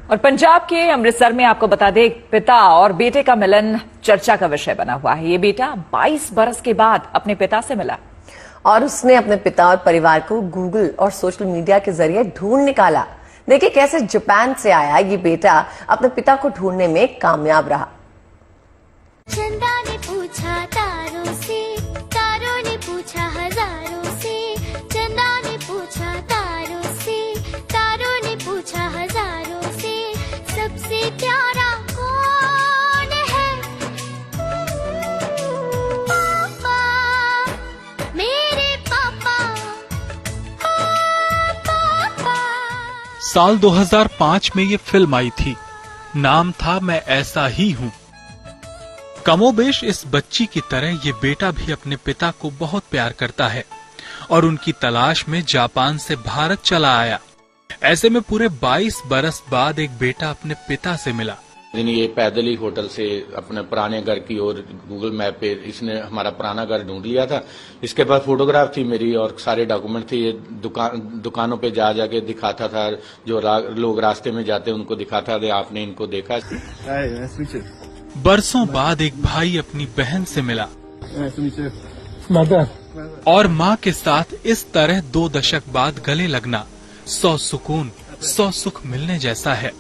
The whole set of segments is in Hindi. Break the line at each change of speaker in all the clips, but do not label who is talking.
और पंजाब के अमृतसर में आपको बता दें, पिता और बेटे का मिलन चर्चा का विषय बना हुआ है। ये बेटा 22 बरस के बाद अपने पिता से मिला
और उसने अपने पिता और परिवार को गूगल और सोशल मीडिया के जरिए ढूंढ निकाला। देखिए कैसे जापान से आया ये बेटा अपने पिता को ढूंढने में कामयाब रहा।
चंदा ने पूछा तारों से, तारों ने पूछा हजारों से, चंदा ने पूछा तारों से, तारों ने पूछा हजारों से, सबसे प्यारा कौन है? पापा, मेरे पापा, पापा।
साल 2005 में ये फिल्म आई थी। नाम था मैं ऐसा ही हूँ। कमोबेश इस बच्ची की तरह ये बेटा भी अपने पिता को बहुत प्यार करता है और उनकी तलाश में जापान से भारत चला आया। ऐसे में पूरे 22 बरस बाद एक बेटा अपने पिता से मिला।
ये पैदल ही होटल से अपने पुराने घर की ओर गूगल मैप पे इसने हमारा पुराना घर ढूंढ लिया था। इसके बाद फोटोग्राफ थी मेरी और सारे डॉक्यूमेंट थे। ये दुकानों पे जा जाके दिखाता था, जो लोग रास्ते में जाते उनको दिखाता था, आपने इनको देखा।
बरसों बाद एक भाई अपनी बहन से मिला और माँ के साथ इस तरह 2 दशक बाद गले लगना 100 सुकून 100 सुख मिलने जैसा है।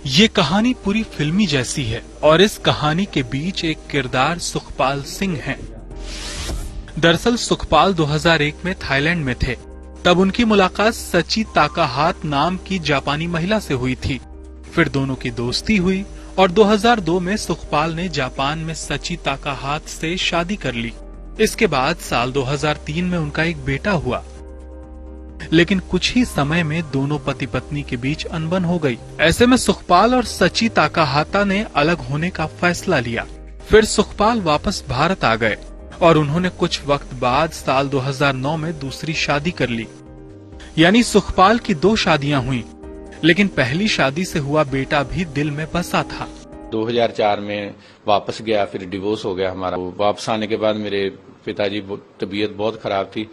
ये कहानी पूरी फिल्मी जैसी है और इस कहानी के बीच एक किरदार सुखपाल सिंह है। दरअसल सुखपाल 2001 में थाईलैंड में थे। तब उनकी मुलाकात सची ताकाहात नाम की जापानी महिला से हुई थी। फिर दोनों की दोस्ती हुई और 2002 में सुखपाल ने जापान में सची ताकाहात से शादी कर ली। इसके बाद साल 2003 में उनका एक बेटा हुआ, लेकिन कुछ ही समय में दोनों पति पत्नी के बीच अनबन हो गई। ऐसे में सुखपाल और सची ताकाहाता ने अलग होने का फैसला लिया। फिर सुखपाल वापस भारत आ गए और उन्होंने कुछ वक्त बाद साल 2009 में दूसरी शादी कर ली। यानी सुखपाल की 2 शादियां हुई, लेकिन पहली शादी से हुआ बेटा भी दिल में बसा था।
2004 में वापस गया, फिर डिवोर्स हो गया हमारा। वापस आने के बाद मेरे पिताजी तबीयत बहुत खराब थी,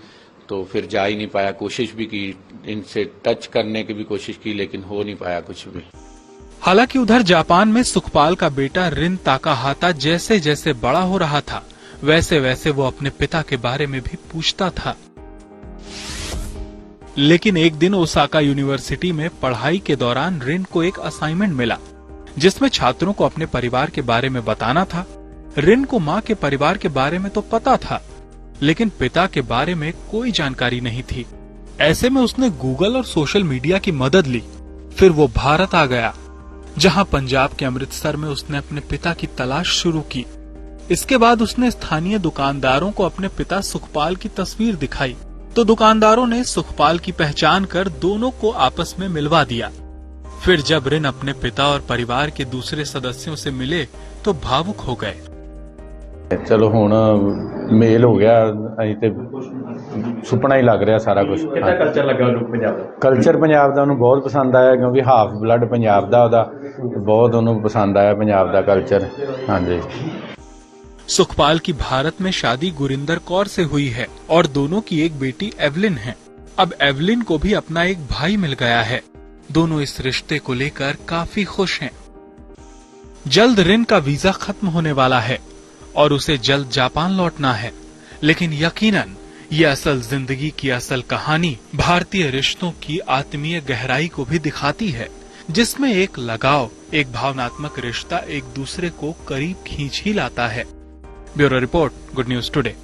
तो फिर जा ही नहीं पाया। कोशिश भी की, इनसे टच करने की भी कोशिश की, लेकिन हो नहीं पाया कुछ भी।
हालांकि उधर जापान में सुखपाल का बेटा रिन ताकाहाता जैसे जैसे बड़ा हो रहा था, वैसे वैसे वो अपने पिता के बारे में भी पूछता था। लेकिन एक दिन ओसाका यूनिवर्सिटी में पढ़ाई के दौरान रिन को एक असाइनमेंट मिला, जिसमें छात्रों को अपने परिवार के बारे में बताना था। रिन को माँ के परिवार के बारे में तो पता था, लेकिन पिता के बारे में कोई जानकारी नहीं थी। ऐसे में उसने गूगल और सोशल मीडिया की मदद ली। फिर वो भारत आ गया, जहाँ पंजाब के अमृतसर में उसने अपने पिता की तलाश शुरू की। इसके बाद उसने स्थानीय दुकानदारों को अपने पिता सुखपाल की तस्वीर दिखाई, तो दुकानदारों ने सुखपाल की पहचान कर दोनों को आपस में मिलवा दिया। फिर जब रिन अपने पिता और परिवार के दूसरे सदस्यों से मिले तो भावुक हो गए।
चलो हुण मेल हो गया, असीं ते सुपना ही लग रहा सारा कुछ।
कल्चर लगा पंजाब
कल्चर पंजाब दा उन्होंने बहुत पसंद आया, क्योंकि हाफ ब्लड पंजाब दा ओहदा बहुत उन्होंने पसंद आया पंजाब दा कल्चर। हाँ जी।
सुखपाल की भारत में शादी गुरिंदर कौर से हुई है और दोनों की एक बेटी एवलिन है। अब एवलिन को भी अपना एक भाई मिल गया है। दोनों इस रिश्ते को लेकर काफी खुश हैं। जल्द रिन का वीजा खत्म होने वाला है और उसे जल्द जापान लौटना है, लेकिन यकीनन ये असल जिंदगी की असल कहानी भारतीय रिश्तों की आत्मीय गहराई को भी दिखाती है, जिसमें एक लगाव, एक भावनात्मक रिश्ता एक दूसरे को करीब खींच ही लाता है। Bureau report, good news today.